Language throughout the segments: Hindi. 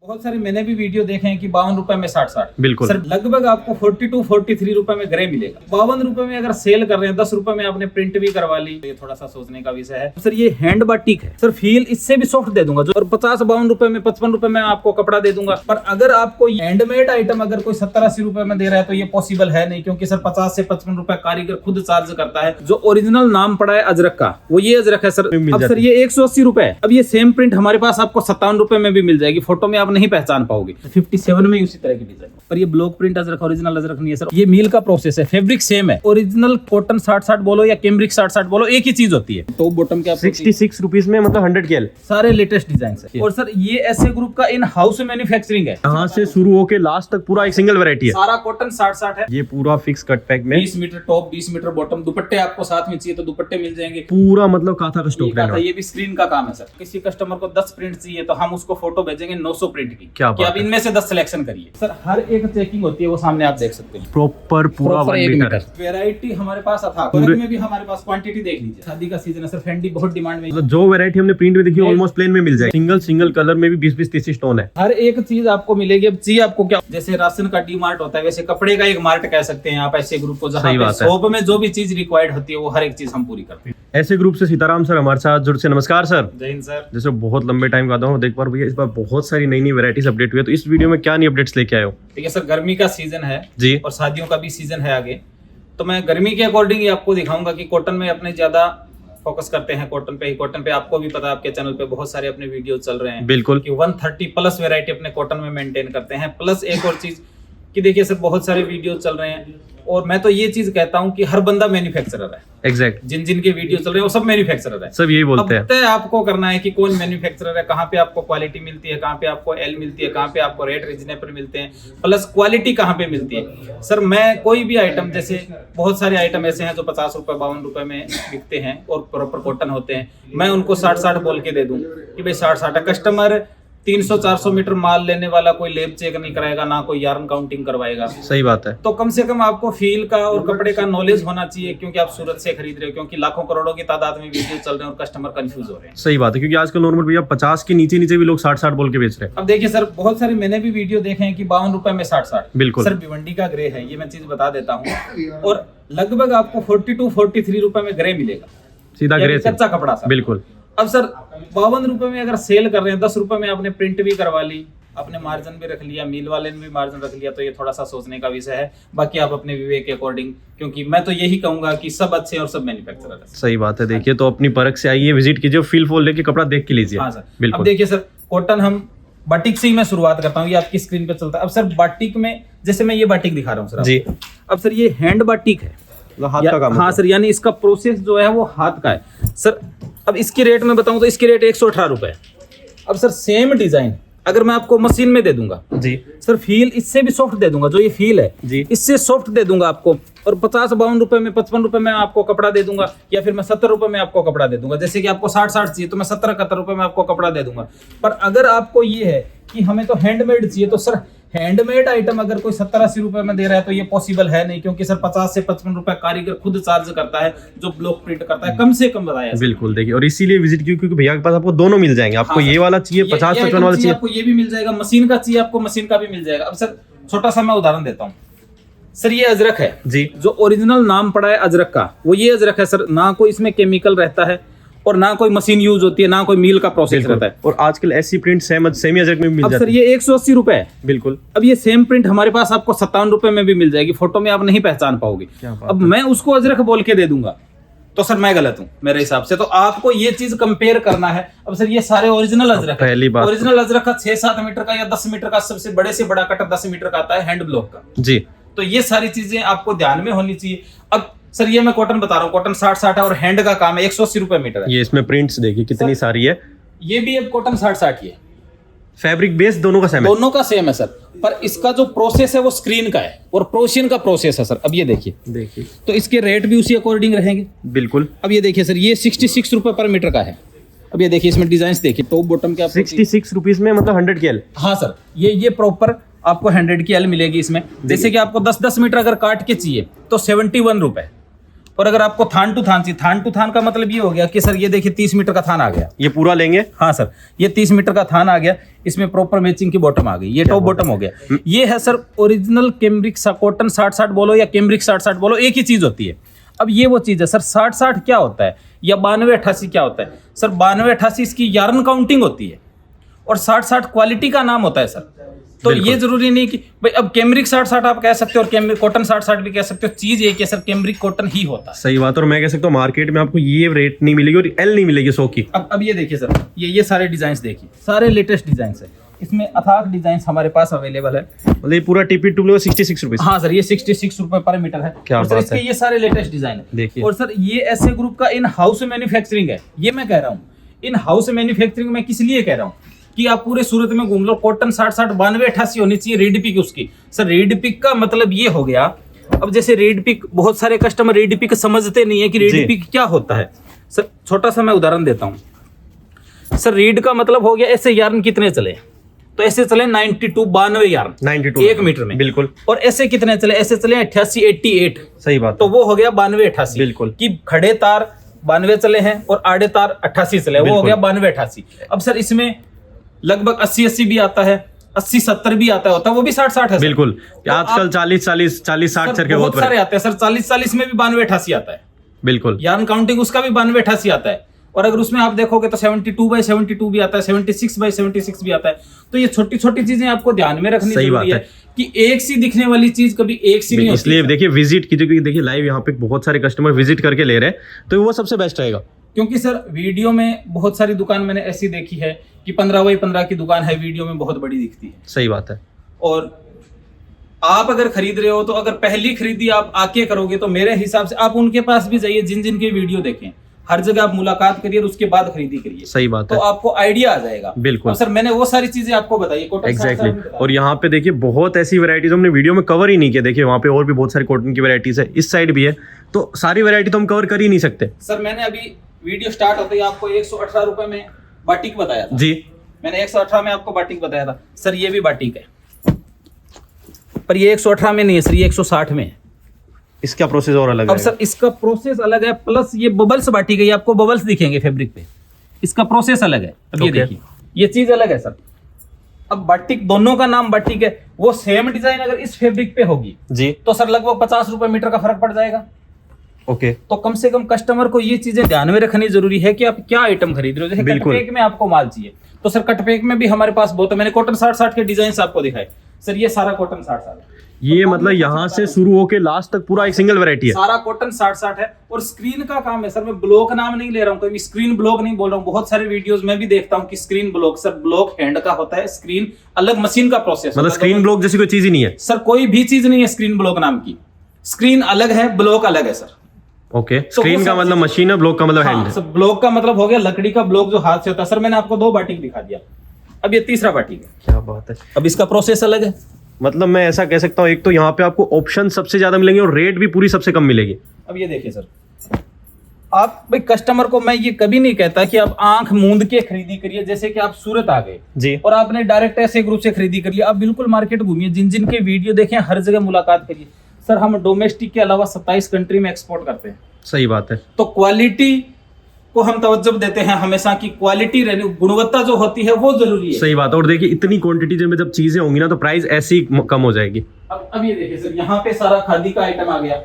बहुत सारे मैंने भी वीडियो देखे हैं कि 52 रुपए में 60-60 बिल्कुल सर लगभग आपको 42-43 रुपए में ग्रे मिलेगा। 52 रुपए में अगर सेल कर रहे हैं 10 रुपए में आपने प्रिंट भी करवा ली, ये थोड़ा सा सोचने का विषय है। सर ये हैंड बाटिक है सर, फील इससे भी सॉफ्ट दे दूंगा जो, और 50-52 रुपए में 55 रुपए में आपको कपड़ा दे दूंगा। पर अगर आपको हैंडमेड आइटम अगर कोई 70-80 रुपए में दे रहा है तो ये पॉसिबल है नहीं, क्योंकि सर 50 से 55 रुपए कारीगर खुद चार्ज करता है। जो ओरिजिनल नाम पड़ा है अजरक का वो ये अजरक है सर। अब सर ये 180 रुपए है। अब ये सेम प्रिंट हमारे पास आपको 57 रुपए में भी मिल जाएगी, फोटो में आप नहीं पहचान पाओगे। 57 में उसी तरह की डिजाइन, पर ये block print Ajrak original Ajrak नहीं है सर। ये मील का प्रोसेस है, फैब्रिक सेम है। ओरिजिनल कॉटन 60-60 बोलो या कैम्ब्रिक 60-60 बोलो, एक ही चीज होती है। टॉप बॉटम के 66 रुपीज में मतलब 100 के सारे लेटेस्ट डिजाइन है। और सर ये ऐसे ग्रुप का इन हाउस मैन्युफैक्चरिंग है, यहाँ से शुरू होके लास्ट तक पूरा एक सिंगल वैरायटी है। सारा कॉटन 60-60 है। ये पूरा फिक्स कट पैक में 20 मीटर टॉप 20 मीटर बॉटम, दुपट्टे आपको साथ में चाहिए तो दुपट्टे मिल जाएंगे। पूरा मतलब काथा का स्टॉक रहना। ये भी स्क्रीन का काम है सर। किसी कस्टमर को 10 प्रिंट चाहिए तो हम उसको फोटो भेजेंगे 900 प्रिंट की, क्या कि आप इनमें से 10 सिलेक्शन करिए। सर हर एक चेकिंग होती है, वो सामने आप देख सकते हैं। प्रॉपर पूरा 1 मीटर वैरायटी हमारे पास था, में भी हमारे पास क्वांटिटी देख लीजिए। शादी का सीजन है सर, फेंडी बहुत डिमांड में। मतलब जो वैरायटी हमने प्रिंट में देखी ऑलमोस्ट प्लेन में मिल जाए। सिंगल कलर में भी 20-30 स्टोन है। हर एक चीज आपको मिलेगी। अब चाहिए आपको क्या, जैसे राशन का डी मार्ट होता है वैसे कपड़े का एक मार्ट कह सकते हैं आप ऐसे ग्रुप को, जहाँ पे शॉप में जो भी चीज रिक्वायर्ड होती है वो हर एक चीज हम पूरी करते हैं। ऐसे ग्रुप से सीताराम सर हमारे साथ जुड़ से नमस्कार सर। जय हिंद सर। जैसे बहुत लंबे टाइम का हूँ, देख पा भैया इस बार बहुत सारी नई वैरायटीज अपडेट हुई है, तो इस वीडियो में क्या नई अपडेट्स लेके आए हो? ठीक है सर, गर्मी का सीजन है जी, और शादियों का भी सीजन है आगे, तो मैं गर्मी के अकॉर्डिंग ही आपको दिखाऊंगा कि कॉटन में अपने ज्यादा फोकस करते हैं। कॉटन पे ही, कॉटन पे आपको भी पता है, आपके चैनल पे बहुत सारे अपने वीडियो चल रहे हैं बिल्कुल कि 130 प्लस वैरायटी अपने कॉटन में मेंटेन करते हैं। प्लस एक और चीज कि देखिए सर बहुत सारे वीडियो चल रहे हैं, और मैं तो ये चीज कहता हूँ कि हर बंदा मैन्युफैक्चरर है। एग्जैक्ट, जिन के वीडियो चल रहे हैं वो सब मैन्युफैक्चरर है। सब यही बोलते हैं। तय आपको करना है कि कौन मैन्युफैक्चरर है, कहाँ पे आपको क्वालिटी मिलती है, कहाँ पे आपको एल मिलती है, कहाँ पे आपको रेट रीजनेबल मिलते हैं, प्लस क्वालिटी कहाँ पे मिलती है। सर मैं कोई भी आइटम, जैसे बहुत सारे आइटम ऐसे हैं जो 50 रुपए 52 रुपए में बिकते हैं और प्रॉपर कॉटन होते हैं, मैं उनको 60-60 बोल के दे दूं कि भाई 60-60 है। कस्टमर 300-400 मीटर माल लेने वाला कोई लेब चेक नहीं कराएगा, ना कोई यार्न काउंटिंग करवाएगा। सही बात है। तो कम से कम आपको फील का और कपड़े का नॉलेज होना चाहिए, क्योंकि आप सूरत से खरीद रहे हो, क्योंकि लाखों करोड़ों की तादाद में वीडियो चल रहे हैं और कस्टमर कंफ्यूज हो रहे हैं। सही बात है, क्योंकि आजकल नॉर्मल भैया 50 के नीचे भी लोग 60-60 बोल के बेच रहे हैं। अब देखिए सर बहुत सारे मैंने भी वीडियो देखे हैं कि 52 रुपए में 60-60। बिल्कुल सर भिवंडी का ग्रे है, ये मैं चीज बता देता हूँ, और लगभग आपको 42-43 रुपए में ग्रे मिलेगा, सीधा ग्रे कच्चा कपड़ा सर। बिल्कुल। अब सर 52 रुपए में अगर सेल कर रहे हैं, 10 रुपए में आपने प्रिंट भी करवा ली, अपने मार्जिन भी रख लिया, मील वाले ने भी मार्जिन रख लिया, तो ये थोड़ा सा सोचने का विषय है। बाकी आप अपने विवेक के अकॉर्डिंग, क्योंकि मैं तो यही कहूंगा कि सब अच्छे और सब मैन्युफैक्चरर है। सही बात है। देखिए तो अपनी परख से आइए, विजिट कीजिए, फील फोल लेके कपड़ा देख के लीजिए। हाँ सर, बिल्कुल। अब देखिए सर कॉटन हम बाटिक से ही मैं शुरुआत करता हूँ, ये आपकी स्क्रीन पे चलता है। अब सर बाटिक में जैसे मैं ये बाटिक दिखा रहा हूँ सर जी। अब सर ये हैंड बाटिक है, हाथ का काम। हाँ सर, यानी इसका प्रोसेस जो है वो हाथ का है सर। अब इसकी रेट में बताऊं तो इसकी रेट 118 रुपए है। अब सर सेम डिजाइन अगर मैं आपको मशीन में दे दूंगा जी सर, फील इससे भी सॉफ्ट दे दूंगा, जो ये फील है जी, इससे सॉफ्ट दे दूंगा आपको, और 50-52 रुपए में 55 रुपए में आपको कपड़ा दे दूंगा, या फिर मैं 70 रुपए में आपको कपड़ा दे दूंगा। जैसे कि आपको 60-60 चाहिए तो मैं 70-71 रुपए में आपको कपड़ा दे दूंगा। पर अगर आपको ये है कि हमें तो हैंडमेड चाहिए, तो सर हैंडमेड आइटम अगर कोई 70-80 रुपए में दे रहा है तो ये पॉसिबल है नहीं, क्योंकि सर 50 से 55 रुपए कारीगर खुद चार्ज करता है, जो ब्लॉक प्रिंट करता है, कम से कम बताया। बिल्कुल। देखिए और इसीलिए विजिट क्योंकि भैया के पास आपको दोनों मिल जाएंगे। आपको ये वाला चाहिए 50-55 वाला चाहिए, आपको ये भी मिल जाएगा, मशीन का चाहिए आपको मशीन का भी मिल जाएगा। अब सर छोटा सा मैं उदाहरण देता हूँ सर, ये अजरक है जी, जो ओरिजिनल नाम पड़ा है अजरक का, वो ये अजरक है सर। ना कोई इसमें केमिकल रहता है और ना कोई मशीन यूज होती है, ना कोई मील का प्रोसेस रहता है। और आजकल ऐसी प्रिंट सेमी अजरक में भी मिल अब जाती सर ये 180 रुपए है। बिल्कुल। अब ये सेम प्रिंट हमारे पास आपको 57 रुपए में भी मिल जाएगी, फोटो में आप नहीं पहचान पाओगे। अब मैं उसको अजरक बोल के दे दूंगा तो सर मैं गलत हूँ मेरे हिसाब से। तो आपको ये चीज कंपेयर करना है। अब सर ये सारे ओरिजिनल अजरक है। पहली बात, ओरिजिनल अजरक का 6-7 मीटर का या 10 मीटर का सबसे बड़े से बड़ा कट 10 मीटर का आता है हैंड ब्लॉक का जी। तो ये सारी चीजें आपको ध्यान में होनी चाहिए। अब सर ये मैं कॉटन बता रहा हूँ, कॉटन 60-60 है और हैंड का काम है, 180 रुपए मीटर है। ये इसमें प्रिंट्स देखिए कितनी सारी है। ये भी अब कॉटन 60-60 ही है, फैब्रिक बेस दोनों का सेम है। दोनों का सेम है सर, पर इसका जो प्रोसेस है वो स्क्रीन का है और प्रोशियन का प्रोसेस है सर। अब ये देखिए तो इसके रेट भी उसी अकॉर्डिंग रहेंगे। बिल्कुल। अब ये देखिए सर, ये 66 रुपए पर मीटर का है। अब ये देखिए इसमें डिजाइन देखिए, टॉप बॉटम के 66 रुपीज में मतलब 100 के एल। हाँ सर, ये प्रॉपर आपको 100 की एल मिलेगी इसमें। जैसे कि आपको 10-10 मीटर अगर काट के चाहिए तो 71 रुपए, और अगर आपको थान टू थान चाहिए, थान टू थान का मतलब ये हो गया कि सर ये देखिए 30 मीटर का थान आ गया, ये पूरा लेंगे? हाँ सर, ये 30 मीटर का थान आ गया, इसमें प्रॉपर मैचिंग की बॉटम आ गई, ये टॉप बॉटम हो गया। ये है सर ओरिजिनल कैम्ब्रिक कॉटन 60-60 बोलो या कैम्ब्रिक 60-60 बोलो, एक ही चीज होती है। अब ये वो चीज है सर, 60-60 क्या होता है या 92-88 क्या होता है सर? 92-88 इसकी यार्न काउंटिंग होती है और 60-60 क्वालिटी का नाम होता है सर। तो ये जरूरी नहीं कि भाई अब कैम्ब्रिक 60-60 आप कह सकते हो और कैम्ब्रिक कॉटन 60-60 भी कह सकते हो, चीज एक है सर, कैम्ब्रिक कॉटन ही होता है। सही बात है। और मैं कह सकता हूँ मार्केट में आपको ये रेट नहीं मिलेगी और एल नहीं मिलेगी 100 की। अब ये देखिए सर, ये सारे डिजाइन देखिए, सारे लेटेस्ट डिजाइन है, इसमें अथाक डिजाइन हमारे पास अवेलेबल है। मतलब ये पूरा टिपी टू 66 रुपए। हाँ सर, ये 66 रुपए पर मीटर है। क्या और सर बात इसके है। ये सारे लेटेस्ट डिजाइन है देखिए। और सर ये ऐसे ग्रुप का इन हाउस मैन्युफैक्चरिंग है, ये मैं कह रहा हूँ इन हाउस मैन्युफैक्चरिंग में किस लिए कह रहा हूँ कि आप पूरे सूरत में घूम लो, कॉटन 60-60 92-88 होनी चाहिए रेड पिक उसकी। सर रेड पिक का मतलब ये हो गया, अब जैसे रेड पिक बहुत सारे कस्टमर रेड पिक समझते नहीं है कि रेड पिक क्या होता है। सर छोटा सा मैं उदाहरण देता हूँ सर, रेड का मतलब हो गया ऐसे यार्न कितने चले, तो ऐसे चले 92 यार्न 92 एक मीटर में, बिल्कुल। और ऐसे कितने चले, ऐसे चले 88 88। सही बात। तो वो हो गया 92-88 बिल्कुल। कि खड़े तार 92 चले हैं और आड़े तार 88 चले, वो हो गया 92-88। अब सर इसमें लगभग 80-80 भी आता है, 80-70 भी आता होता है, वो भी 60-60 है। बिल्कुल। तो आजकल 40-60 चल के बहुत सारे आते हैं सर, 40-40 में भी 92-88 आता है, बिल्कुल। यार्न काउंटिंग उसका भी 92-88 आता है। और अगर उसमें आप देखोगे तो 72/72 भी आता है, 76/76 भी आता है। तो ये छोटी छोटी चीजें आपको ध्यान में रखनी जरूरी है कि एक सी दिखने वाली चीज कभी एक सी नहीं होती। इसलिए देखिए विजिट कीजिए, क्योंकि देखिए लाइव यहाँ पे बहुत सारे कस्टमर विजिट करके ले रहे हैं, तो वो सबसे बेस्ट रहेगा। क्योंकि सर वीडियो में बहुत सारी दुकान मैंने ऐसी देखी है कि 15x15 की दुकान है, वीडियो में बहुत बड़ी दिखती है। सही बात है। और आप अगर खरीद रहे हो तो अगर पहली खरीदी आप आके करोगे तो मेरे हिसाब से आप उनके पास भी जाइए, जिन जिन के वीडियो देखें, हर जगह आप मुलाकात करिए और उसके बाद खरीदी करिए। सही बात तो है। आपको आइडिया आ जाएगा। बिल्कुल। और सर मैंने वो सारी चीजें आपको बताई, एग्जैक्टली। और यहाँ पे देखिए बहुत ऐसी वैरायटीज हमने वीडियो में कवर ही नहीं किया। देखिए वहाँ पे और भी बहुत सारी कॉटन की वैरायटीज है, इस साइड भी है, तो सारी वैरायटी तो हम कवर कर ही नहीं सकते। सर मैंने अभी वीडियो स्टार्ट होते ही आपको 118 रुपए में बाटिक बताया था जी, मैंने 118 में आपको बाटिक बताया था। सर ये भी बाटिक है, पर ये 118 में नहीं है सर, ये 160 में है। इसका प्रोसेस और अलग है। अब सर इसका प्रोसेस अलग है, प्लस ये बबल्स बाटी गई, आपको बबल्स दिखेंगे फैब्रिक पे, इसका प्रोसेस अलग है। अब ये देखिए ये चीज अलग है सर। अब बाटिक, दोनों का नाम बाटिक है, वो सेम डिजाइन अगर इस फैब्रिक पे होगी जी तो सर लगभग 50 रुपए मीटर का फर्क पड़ जाएगा। ओके। तो कम से कम कस्टमर को ये चीजें ध्यान में रखनी जरूरी है कि आप क्या आइटम खरीद रहे हो। जैसे कटपेक में आपको माल चाहिए तो सर कटपेक में भी हमारे पास बहुत है। मैंने कॉटन 60-60 के डिजाइन आपको दिखाए सर, ये सारा कॉटन 60-60 है। ये मतलब यहाँ से शुरू होके लास्ट तक पूरा एक सिंगल वैरायटी है, सारा कॉटन 60-60 है। और स्क्रीन का काम है सर, मैं ब्लॉक नाम नहीं ले रहा हूँ, कभी स्क्रीन ब्लॉक नहीं बोल रहा हूँ। बहुत सारे वीडियोस में भी देखता हूँ कि screen block, sir block hand का होता है, स्क्रीन अलग मशीन का प्रोसेस। मतलब स्क्रीन ब्लॉक जैसी कोई चीज ही नहीं है सर, कोई भी चीज नहीं है स्क्रीन ब्लॉक नाम की। स्क्रीन अलग है, ब्लॉक अलग है सर। ओके। स्क्रीन का मतलब मशीन है, ब्लॉक का मतलब हैंड है। सर ब्लॉक का मतलब हो गया लकड़ी का ब्लॉक जो हाथ से होता है। सर मैंने आपको 2 बाटिक दिखा दिया, अब ये तीसरा बाटिक है। क्या बात है। अब इसका प्रोसेस अलग है। मतलब मैं ऐसा कह सकता हूँ, एक तो यहाँ पे आपको ऑप्शन सबसे ज्यादा मिलेंगे और रेट भी पूरी सबसे कम मिलेगी। अब ये देखिए सर, आप भाई कस्टमर को मैं ये कभी नहीं कहता कि आप आंख मूंद के खरीदी करिए। जैसे कि आप सूरत आ गए जी और आपने डायरेक्ट ऐसे ग्रुप से खरीदी कर लिया, आप बिल्कुल मार्केट घूमिए, जिन जिन के वीडियो देखें, हर जगह मुलाकात करिए। सर हम डोमेस्टिक के अलावा 27 कंट्री में एक्सपोर्ट करते हैं। सही बात है। तो क्वालिटी को हम तवज्जो देते हैं हमेशा की क्वालिटी रहनी, गुणवत्ता जो होती है वो जरूरी है। सही बात है। और देखिए इतनी क्वांटिटी में जब चीजें होंगी ना तो प्राइस ऐसी कम हो जाएगी। अब ये देखिए सर, यहाँ पे सारा खादी का आइटम आ गया,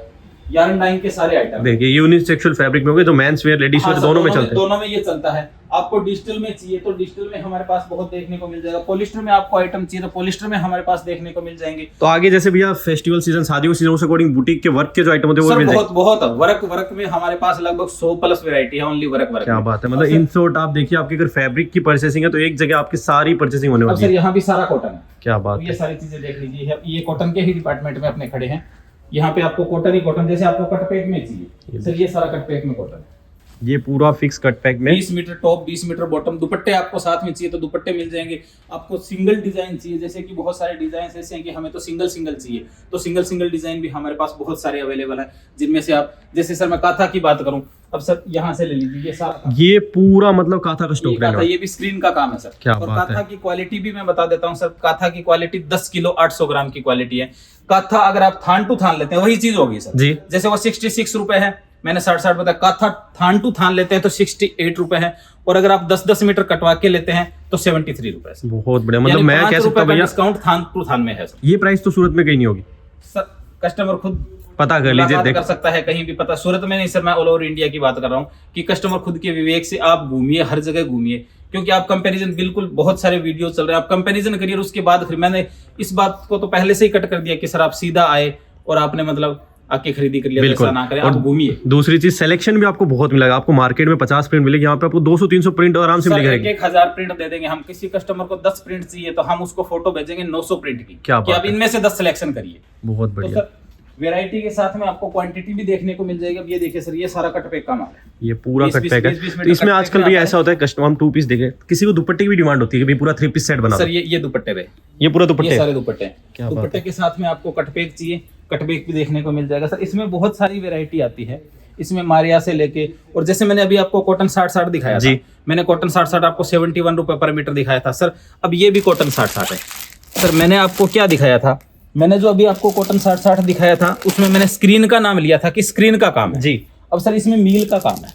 यार्न डाइंग के सारे आइटम। देखिए यूनिसेक्सुअल फैब्रिक में हो गए, जो मेंस वेयर लेडीज वेयर दोनों में चलते हैं। दोनों में ये चलता है। आपको डिजिटल में चाहिए तो डिजिटल में हमारे पास बहुत देखने को मिल जाएगा। पॉलिस्टर में आपको आइटम चाहिए तो पॉलिस्टर में हमारे पास देखने को मिल जाएंगे। तो आगे जैसे भैया फेस्टिवल सीजन, शादियों सीजन से अकॉर्डिंग बुटीक के वर्क के जो आइटम होते हैं वो मिल जाएंगे। बहुत वर्क में हमारे पास लगभग 100+ वैरायटी है, ओनली वर्क। क्या बात है। मतलब इन शॉर्ट आप देखिए, आपके अगर फैब्रिक की परचेसिंग है तो एक जगह आपकी सारी परचेसिंग होने वाली है। सर यहाँ भी सारा कॉटन है। क्या बात ये है। सारी चीजें देख लीजिए, ये कॉटन के ही डिपार्टमेंट में अपने खड़े हैं। यहाँ पे आपको कॉटन ही कॉटन, जैसे आपको कट पैक में चाहिए सर, ये सारा कट पैक में कॉटन है। ये पूरा फिक्स कट पैक में 20 मीटर टॉप, 20 मीटर बॉटम। दुपट्टे आपको साथ में चाहिए तो दुपट्टे मिल जाएंगे। आपको सिंगल डिजाइन चाहिए, जैसे कि बहुत सारे डिजाइन ऐसे हैं कि हमें तो सिंगल चाहिए, तो सिंगल डिजाइन भी हमारे पास बहुत सारे अवेलेबल है, जिनमें से आप, जैसे सर मैं काथा की बात करूं, अब सर यहाँ से ले लीजिए, ये सारा ये पूरा मतलब काथा का स्टॉक रहना। ये भी स्क्रीन का काम है सर। क्या और बात काथा है। की क्वालिटी भी मैं बता देता हूँ सर, काथा की क्वालिटी 10 किलो 800 ग्राम की क्वालिटी है। काथा अगर आप थान टू थान लेते हैं वही चीज होगी सर जी। जैसे वो 66 रुपए है, मैंने 60-60 बताया। काथा थान टू थान लेते हैं तो 68 रुपए है, और अगर आप 10-10 मीटर कटवा के लेते हैं तो 73 रुपए है। बहुत बढ़िया, मतलब मैं कह सकता हूँ भैया डिस्काउंट थान टू थान में है सर। ये प्राइस तो सूरत में कहीं नहीं होगी सर कस्टमर खुद पता कर लीजिए, मुलाकात देख कर सकता है कहीं भी। पता सूरत में नहीं सर, मैं ऑल ओवर इंडिया की बात कर रहा हूँ कि कस्टमर खुद के विवेक से आप घूमिए, हर जगह घूमिए, क्योंकि आप कंपैरिजन, बिल्कुल बहुत सारे वीडियो चल रहे हैं, आप कंपैरिजन करिए उसके बाद। फिर मैंने इस बात को तो पहले से ही कट कर दिया कि सर आप सीधा आए और आपने मतलब आके खरीदी कर लिया, बिल्कुल ऐसा ना करें, आप घूमिए। दूसरी चीज सिलेक्शन भी आपको बहुत मिलेगा, आपको मार्केट में 50 प्रिंट मिलेगी, यहाँ पे आपको 200-300 प्रिंट आराम से सर मिलेगी। 1000 प्रिंट दे देंगे हम। किसी कस्टमर को 10 प्रिंट चाहिए तो हम उसको फोटो भेजेंगे 900 प्रिंट की, क्या कि बात आप है। इनमें से 10 सिलेक्शन करिए। बहुत तो बढ़िया। सर वैरायटी के साथ में आपको क्वांटिटी भी देखने को मिल जाएगी। अब ये देखिए सर, ये सारा कट पैक का माल है, ये पूरा 20 कट पैक है। 20 तो इसमें कट आजकल पैक भी में ऐसा होता है, कस्टमर हम 2 पीस देखें, किसी को दुपट्टे की भी डिमांड होती है कि भाई पूरा 3 पीस सेट बना सर दो। ये दुपट्टे रहे, ये पूरा ये दुपट्टे सारे दुपट्टे हैं। क्या बात दुपट्टे के साथ में आपको कट पैक चाहिए, कट पैक भी देखने को मिल जाएगा सर। इसमें बहुत सारी वैरायटी आती है, इसमें मारिया से लेके, और जैसे मैंने अभी आपको कॉटन 60-60 दिखाया था, मैंने कॉटन 60-60 आपको 71 रुपए पर मीटर दिखाया था सर। अब ये भी कॉटन 60-60 है सर। मैंने आपको क्या दिखाया था, मैंने जो अभी आपको कॉटन 60-60 दिखाया था उसमें मैंने स्क्रीन का नाम लिया था कि स्क्रीन का काम है जी। अब सर इसमें मील का काम है,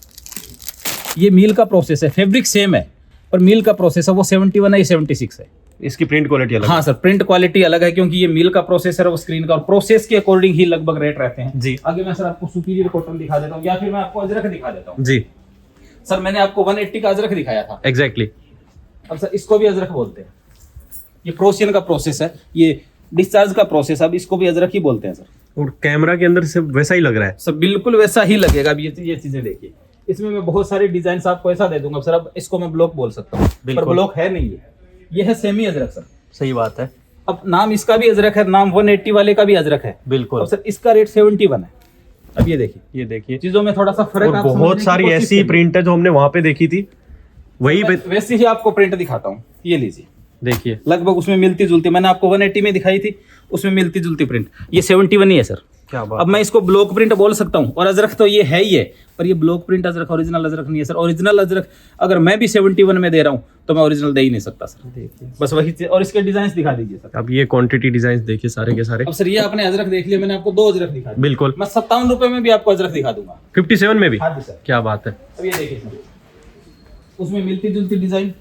ये मील का प्रोसेस है। फैब्रिक सेम है पर मील का प्रोसेस है, वो 71 है, ये 76 है। इसकी प्रिंट क्वालिटी अलग हाँ सर, प्रिंट क्वालिटी अलग है, क्योंकि ये मील का प्रोसेस है, वो स्क्रीन का, और प्रोसेस के अकॉर्डिंग ही लगभग रेट रहते हैं जी। आगे मैं सर आपको सुपीरियर कॉटन दिखा देता हूँ, या फिर मैं आपको अजरक दिखा देता हूँ। जी सर मैंने आपको 180 का अजरक दिखाया था। एग्जैक्टली। अब सर इसको भी अजरक बोलते हैं, ये प्रोशियन का प्रोसेस है, ये डिस्चार्ज का प्रोसेस, अब इसको भी अजरक ही बोलते हैं सर। और कैमरा के अंदर से वैसा ही लग रहा है सर बिल्कुल वैसा ही लगेगा। अब ये चीजें देखिए, इसमें मैं बहुत सारे डिजाइन आपको ऐसा दे दूंगा सर। अब इसको मैं ब्लॉक बोल सकता हूँ, पर ब्लॉक है नहीं, ये है सेमी अजरक सर। सही बात है। अब नाम इसका भी अजरक है, नाम 180 वाले का भी अजरक है बिल्कुल। अब सर इसका रेट 71 है। अब ये देखिए चीजों में थोड़ा सा फर्क, और आप बहुत समझने की सारी कोशिश ऐसी करिए। प्रिंट है जो हमने वहां पे देखी थी, वही वैसे ही आपको प्रिंट दिखाता हूँ, ये लीजिए, देखिए लगभग उसमें मिलती जुलती, मैंने आपको 180 में दिखाई थी, उसमें मिलती जुलती प्रिंट, ये 71 ही है सर। क्या बात। अब मैं इसको ब्लॉक प्रिंट बोल सकता हूँ, और अजरक तो ये है ही है, पर ये block print Ajrak original Ajrak नहीं है सर। ओरिजिनल अजरक अगर मैं भी 71 में दे रहा हूँ तो मैं ओरिजिनल दे ही नहीं सकता सर। देखिए बस वही चीज़। और इसके डिजाइन दिखा दीजिए सर। अब ये क्वांटिटी डिजाइन देखिए सारे के सारे। अब सर ये आपने अजरक देख लिया, मैंने आपको 2 अजरक दिखा दिए। बिल्कुल। मैं 57 रुपए में भी आपको अजरक दिखा दूंगा, 57 में भी। हाँ जी सर। क्या बात है। अब ये देखिए सर, उसमें मिलती जुलती डिजाइन,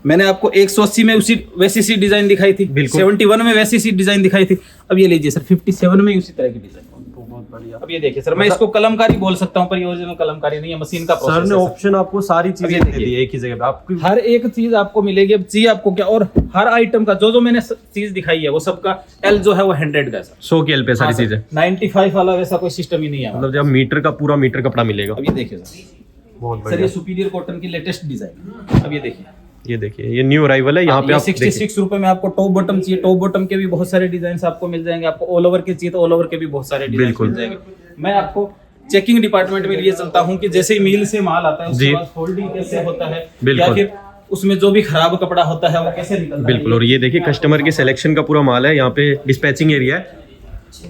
मैंने आपको 180 में उसी वैसी सी डिजाइन दिखाई थी, बिल्कुल। 71 में वैसी सी डिजाइन दिखाई थी। अब ये लीजिए सर, 57 में उसी तरह की डिजाइन। बहुत बढ़िया। अब ये देखिए सर, मैं इसको कलमकारी बोल सकता हूँ, पर ये ओरिजिनल कलमकारी नहीं है, मशीन का सर प्रोसेस ने है। ऑप्शन आपको सारी चीजें ये दे देखिए। दी है एक ही जगह पे आपको। हर एक चीज आपको मिलेगी। अब चाहिए आपको क्या, और हर आइटम का जो मैंने चीज दिखाई है वो सबका एल जो है वो 100 का है सर। 100 के एल पे सारी हाँ सर, चीजें। 95 वाला वैसा कोई सिस्टम ही नहीं है। मतलब जब मीटर का पूरा मीटर कपड़ा मिलेगा। अब ये देखिए सर, बहुत सर ये बढ़िया। सुपीरियर कॉटन की लेटेस्ट डिजाइन। अब ये देखिए, ये देखिए ये न्यू अराइवल है यहाँ पे। ये आप 66 रुपए में आपको टॉप बॉटम चाहिए, टॉप बॉटम के भी बहुत सारे डिजाइन आपको मिल जाएंगे। आपको ऑल ओवर के चाहिए तो ऑल ओवर के भी बहुत सारे डिजाइन बिल्कुल। मिल जाएंगे। मैं आपको चेकिंग डिपार्टमेंट में लिए चलता हूँ कि जैसे ही मिल से माल आता है उसके बाद फोल्डिंग कैसे होता है, बिल्कुल। या फिर उसमें जो भी खराब कपड़ा होता है वो कैसे निकलता है। बिल्कुल। और ये देखिए कस्टमर के सिलेक्शन का पूरा माल है, यहाँ पे डिस्पैचिंग एरिया है,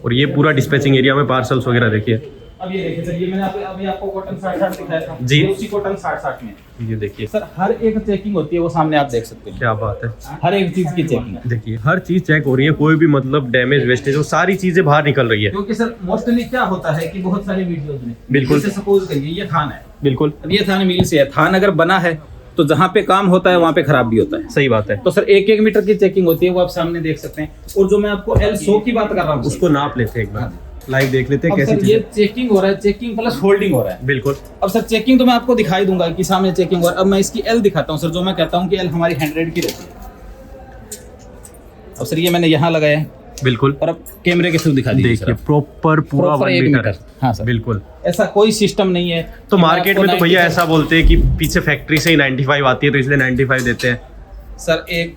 और ये पूरा डिस्पैचिंग एरिया में पार्सल्स वगैरह देखिए। अब ये देखिए सर, ये मैंने अभी आपको कॉटन 60-60 दिखाया था जी। ये उसी कॉटन 60-60 में। ये देखिए सर हर एक चेकिंग होती है, वो सामने आप देख सकते हैं, क्या बात है। हर एक चीज की चेकिंग। देखिए हर चीज चेक हो रही है, कोई भी मतलब डैमेज वेस्टेज वो सारी चीजें बाहर निकल रही है। क्योंकि सर मोस्टली क्या होता है कि बहुत सारे वीडियोज में, बिल्कुल। जैसे सपोज करिए ये थान है, बिल्कुल अब ये थान मिल से है, थान अगर बना है तो जहाँ पे काम होता है वहाँ पे खराब भी होता है। सही बात है। तो सर 1-1 मीटर की चेकिंग होती है, वो आप सामने देख सकते हैं। और जो मैं आपको L100 की बात कर रहा हूँ उसको नाप लेते हैं एक बार, लाइव देख लेते हैं अब कैसी सर ये चीजें। चेकिंग हो रहा है, चेकिंग प्लस होल्डिंग हो रहा है। बिल्कुल। अब सर चेकिंग तो मैं आपको दिखाई दूंगा कि सामने चेकिंग हो रहा है। अब मैं इसकी L दिखाता हूँ सर, जो मैं कहता हूँ कि L हमारी 100 की रहती है। अब सर ये मैंने यहाँ लगाया है, बिल्कुल। और अब कैमरे के थ्रू दिखा दीजिए देखिए सर। प्रॉपर पूरा Proper 1 1 मीटर है। हाँ सर, बिल्कुल। ऐसा कोई सिस्टम नहीं है। तो कि मैं मार्केट आपको में तो भैया 95 ऐसा बोलते हैं कि पीछे फैक्ट्री से ही 95 आती है तो इसलिए 95 देते हैं। सर एक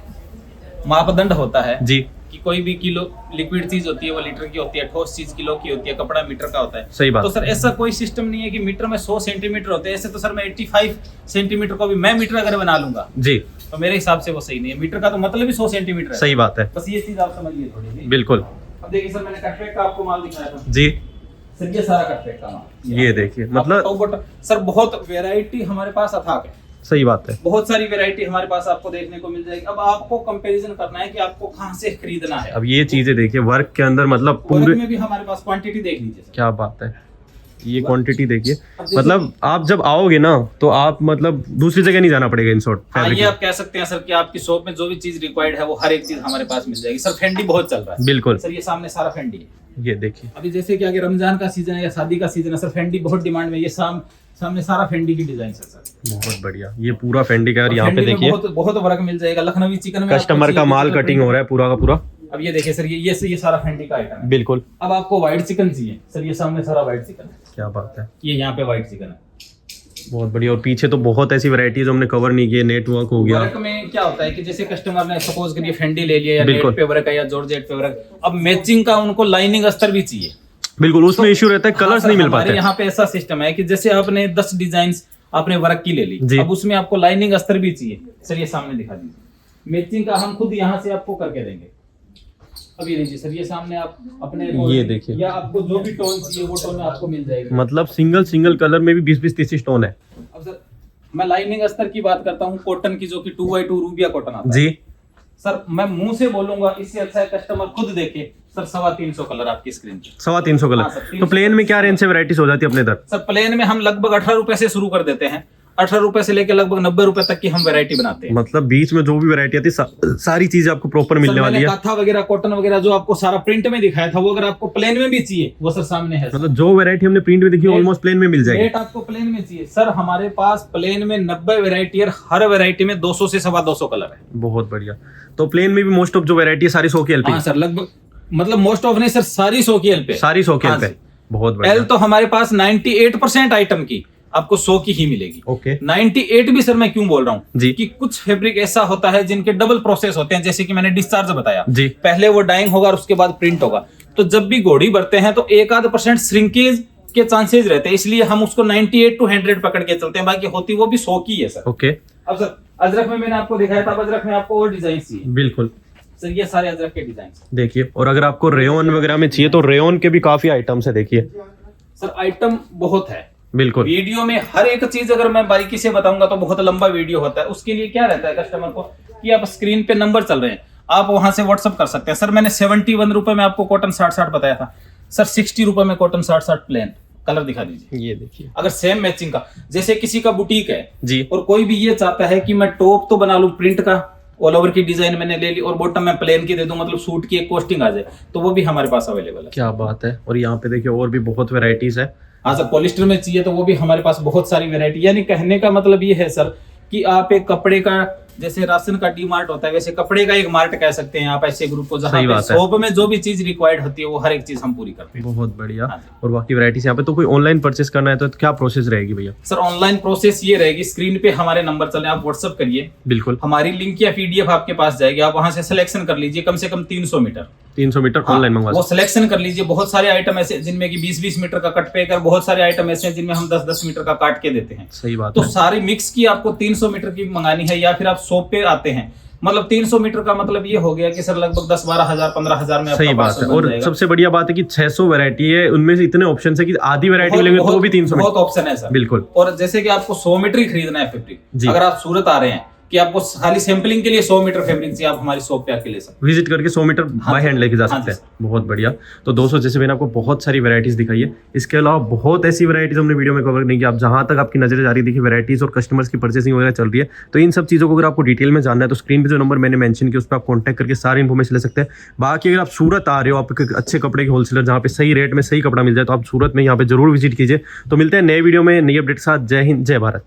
मापदंड होता है जी कि कोई भी किलो लिक्विड चीज होती है वो लीटर की होती है, ठोस चीज किलो की होती है, कपड़ा मीटर का होता है। सही बात। तो सर ऐसा कोई सिस्टम नहीं है कि मीटर में 100 सेंटीमीटर होते हैं। ऐसे तो सर मैं 85 सेंटीमीटर को भी मैं मीटर अगर बना लूंगा जी तो मेरे हिसाब से वो सही नहीं है। मीटर का तो मतलब ही 100 सेंटीमीटर है। सही बात है। बस ये चीज आप समझिए थोड़ी सी। बिल्कुल। अब देखिए सर, मैंने कटपेक का आपको माल दिखाया था जी सर, ये सारा कटपेक का माल। ये देखिए मतलब सर बहुत वैरायटी हमारे पास अथाक है। सही बात है। बहुत सारी वैरायटी हमारे पास आपको देखने को मिल जाएगी। अब आपको कंपैरिजन करना है कि आपको कहाँ से खरीदना है। अब ये चीजें देखिए वर्क के अंदर, मतलब पूरे वर्क में भी हमारे पास क्वांटिटी देख लीजिए सर। क्या बात है, ये क्वांटिटी देखिए, मतलब आप जब आओगे ना तो आप मतलब दूसरी जगह नहीं जाना पड़ेगा इन शॉर्ट। हाँ, ये आप कह सकते हैं सर कि आपकी शॉप में जो भी चीज रिक्वायर्ड है वो हर एक चीज हमारे पास मिल जाएगी। सर फेंडी बहुत चल रहा है। बिल्कुल सर ये सामने सारा फेंडी है। ये देखिए, अभी जैसे कि आगे रमजान का सीजन है या शादी का सीजन है सर, फेंडी बहुत डिमांड में। ये सामने सारा फेंडी की डिजाइन है सर। बहुत बढ़िया, ये पूरा फेंडी का। और यहाँ पे फेंडी में देखिए बहुत वर्क मिल जाएगा। लखनवी चिकन में कस्टमर का माल कटिंग हो रहा है पूरा का पूरा। अब ये देखिए सर, ये सारा फेंडी का आइटम है। बिल्कुल। अब आपको व्हाइट चिकन चाहिए सर, ये सामने सारा व्हाइट चिकन है। क्या बात है, ये यहाँ पे व्हाइट चिकन है। बहुत बढ़िया। और पीछे तो बहुत ऐसी वैरायटी जो हमने कवर नहीं की, नेटवर्क हो गया। वर्क में क्या होता है कि जैसे कस्टमर ने सपोज करिए फेंडी ले लिया या बिल्कुल। नेट पे वर्क है या जॉर्जेट पे वर्क, अब मैचिंग का उनको लाइनिंग अस्तर भी चाहिए। बिल्कुल, उसमें इश्यू रहता है, कलर्स नहीं मिल पाते। हमारे यहाँ पे ऐसा सिस्टम है कि जैसे आपने 10 डिजाइन आपने वर्क की ले ली, जी। अब उसमें आपको लाइनिंग अस्तर भी चाहिए। सर ये सामने दिखा दीजिए, मैचिंग का हम खुद यहाँ से आपको करके देंगे। अब ये लीजिए सर, ये सामने आप अपने ये देखिए, या आपको जो भी टोन चाहिए वो टोन आपको मिल जाएगी। मतलब सिंगल कलर में भी 20-30 स्टोन है। अब सर मैं लाइनिंग अस्तर की बात करता हूँ कॉटन की, जो कि 2x2 रूबिया कॉटन आता है। जी सर मैं मुंह से बोलूंगा, इससे अच्छा है कस्टमर खुद देखे। सर 350 कलर आपकी स्क्रीन पे। 350 कलर। हाँ सर, तो प्लेन में क्या रेंज से वैरायटीज हो जाती है अपने इधर? सर प्लेन में हम लगभग 18 रुपए से शुरू कर देते हैं। 18 रुपए से लेकर लगभग 90 रुपए तक की हम वैरायटी बनाते हैं। मतलब बीच में जो भी वैरायटी आती है सारी चीजें आपको प्रॉपर मिलने वाली है। काथा वगैरह कॉटन वगैरह जो आपको सारा प्रिंट में दिखाया था, वो अगर आपको प्लेन में भी चाहिए वो सर सामने है। मतलब जो वैरायटी हमने प्रिंट में देखी ऑलमोस्ट प्लेन में मिल जाएगी। रेट आपको प्लेन में चाहिए सर, हमारे पास प्लेन में 90 वैरायटी है। हर वैरायटी में 200 से 250 कलर है। बहुत बढ़िया। तो प्लेन में भी मोस्ट ऑफ जो वैरायटी है सारी 100 की एलपी। हाँ सर, लगभग मतलब मोस्ट ऑफ नहीं सर, सारी 100 की एल पे। सारी 100 की हाँ एल पे। जी। बहुत बढ़िया। एल तो हमारे पास 98% आइटम की आपको 100 की ही मिलेगी। ओके। 98 भी सर मैं क्यों बोल रहा हूँ जी। कि कुछ फैब्रिक ऐसा होता है जिनके डबल प्रोसेस होते हैं, जैसे कि मैंने डिस्चार्ज बताया जी। पहले वो डाइंग होगा और उसके बाद प्रिंट होगा। तो जब भी घोड़ी भरते हैं तो 1-8% श्रिंकेज के चांसेस रहते हैं, इसलिए हम उसको 98 to 100 पकड़ के चलते हैं। बाकी होती वो भी 100 की है सर। ओके। अब सर अजरक में मैंने आपको दिखाया था, अब अजरक में आपको और डिजाइन चाहिए। बिल्कुल सर ये सारे अजरक के डिजाइन देखिए। और अगर आपको रेयन वगैरह में चाहिए तो रेयन के भी काफी आइटम्स है। देखिए सर, आइटम बहुत है। बिल्कुल। वीडियो में हर एक चीज अगर मैं बारीकी से बताऊंगा तो बहुत लंबा वीडियो होता है। उसके लिए क्या रहता है कस्टमर को कि आप स्क्रीन पे नंबर चल रहे हैं, आप वहां से व्हाट्सअप कर सकते हैं। सर मैंने 71 रुपए में आपको कॉटन 60 बताया था सर, 60 रुपए में कॉटन 60 प्लेन कलर दिखा दीजिए। ये देखिए, अगर सेम मैचिंग का, जैसे किसी का बुटीक है जी। और कोई भी ये चाहता है कि मैं टॉप तो बना लूं प्रिंट का, ऑल ओवर की डिजाइन मैंने ले ली और बॉटम में प्लेन की दे दूं, मतलब सूट की एक कॉस्टिंग आ जाए, तो वो भी हमारे पास अवेलेबल है। क्या बात है। और यहाँ पे देखिए और भी बहुत वेराइटीज है। हाँ सर, पॉलिस्टर में चाहिए तो वो भी हमारे पास बहुत सारी वैरायटी। यानी कहने का मतलब ये है सर कि आप एक कपड़े का, जैसे राशन का डी मार्ट होता है, वैसे कपड़े का एक मार्ट कह सकते हैं आप ऐसे ग्रुप को, जहाँ पे शॉप में जो भी चीज रिक्वायर्ड होती है वो हर एक चीज हम पूरी करते हैं। बहुत बढ़िया। हाँ और बाकी वैराइटीज यहाँ पे। तो कोई ऑनलाइन परचेस करना है तो क्या प्रोसेस रहेगी भैया? सर ऑनलाइन प्रोसेस ये रहेगी, स्क्रीन पे हमारे नंबर चले, आप व्हाट्सअप करिए, बिल्कुल। हमारी लिंक या पीडीएफ आपके पास जाएगी, आप वहां से सिलेक्शन कर लीजिए। कम से कम 300 मीटर 300 मीटर ऑनलाइन मंगवा वो सिलेक्शन कर लीजिए। बहुत सारे आइटम ऐसे जिनमें कि 20-20 मीटर का कट पे कर, बहुत सारे आइटम ऐसे हैं जिनमें हम 10-10 मीटर का काट के देते हैं। सही बात तो है। सारी मिक्स की आपको 300 मीटर की मंगानी है, या फिर आप शॉप पे आते हैं, मतलब 300 मीटर का मतलब ये हो गया कि सर लगभग 10-12 हजार 15 हजार में सही बात है। और सबसे बढ़िया बात है कि 600 वैरायटी है, उनमें से इतने ऑप्शन है कि आधी वैरायटी लेंगे तो वो भी 300 बहुत ऑप्शन है सर। बिल्कुल। और जैसे कि आपको 100 मीटर ही खरीदना है फैब्रिक, अगर आप सूरत आ रहे हैं कि आपको खाली सैंपलिंग के लिए 100 मीटर फैब्रिक चाहिए, आप हमारी शॉप पे आके ले सकते हैं, विजिट करके 100 मीटर बाय हैंड लेके जा हाँ सकते हैं। बहुत बढ़िया। तो दोस्तों जैसे मैंने आपको बहुत सारी वैरायटीज दिखाई है, इसके अलावा बहुत ऐसी वैरायटीज हमने वीडियो में कवर नहीं की। आप जहां तक आपकी नजर जा रही देखिए वैरायटीज और कस्टमर्स की परचेसिंग वगैरह चल रही है, तो इन सब चीजों को अगर आपको डिटेल में जानना है तो स्क्रीन पे जो नंबर मैंने मेंशन किया उस पर आप कॉन्टैक्ट करके सारी इन्फॉर्मेशन ले सकते हैं। बाकी अगर आप सूरत आ रहे हो, आप अच्छे कपड़े के होलसेलर जहाँ पे सही रेट में सही कपड़ा मिल जाए, तो आप सूरत में यहाँ पे जरूर विजिट कीजिए। तो मिलते हैं नए वीडियो में नई अपडेट के साथ। जय हिंद, जय भारत।